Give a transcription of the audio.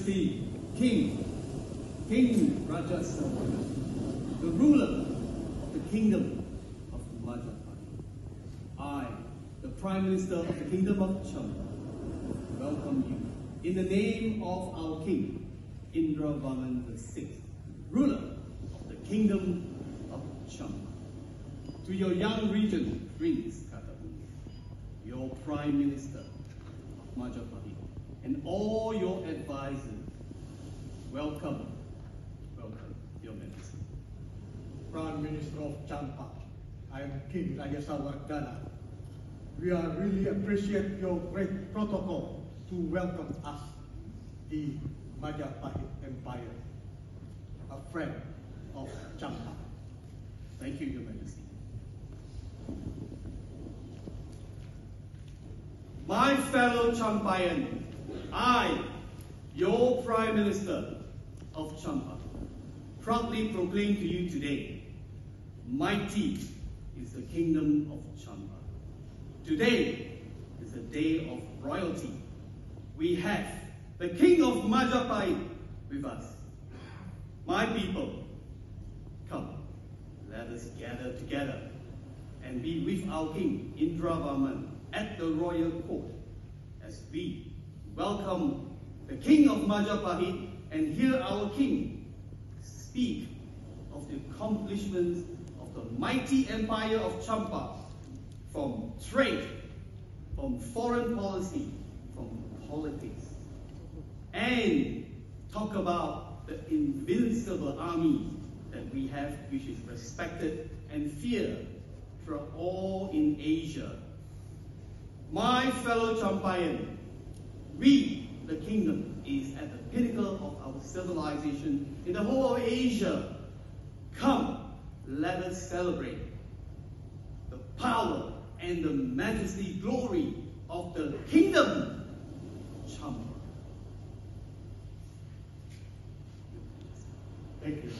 Majesty, King Rajasawala, the ruler of the Kingdom of Majapahit. I, the Prime Minister of the Kingdom of Champa, welcome you in the name of our King, Indravarman VI, ruler of the Kingdom of Champa. To your young regent, Prince Katabuni, your Prime Minister of Majapahit, and all your advisors, welcome, Your Majesty. Prime Minister of Champa, I am King Rajasawardana. We are really appreciate your great protocol to welcome us, the Majapahit Empire, a friend of Champa. Thank you, Your Majesty. My fellow Champayan, I, your Prime Minister of Champa, proudly proclaim to you today, mighty is the Kingdom of Champa. Today is a day of royalty. We have the King of Majapahit with us. My people, come, let us gather together and be with our King Indravarman at the royal court as we welcome the King of Majapahit and hear our King speak of the accomplishments of the mighty empire of Champa, from trade, from foreign policy, from politics, and talk about the invincible army that we have, which is respected and feared throughout all in Asia. My fellow Champayan, we, the kingdom, is at the pinnacle of our civilization in the whole of Asia. Come, let us celebrate the power and the majesty, glory of the kingdom Champa. Thank you.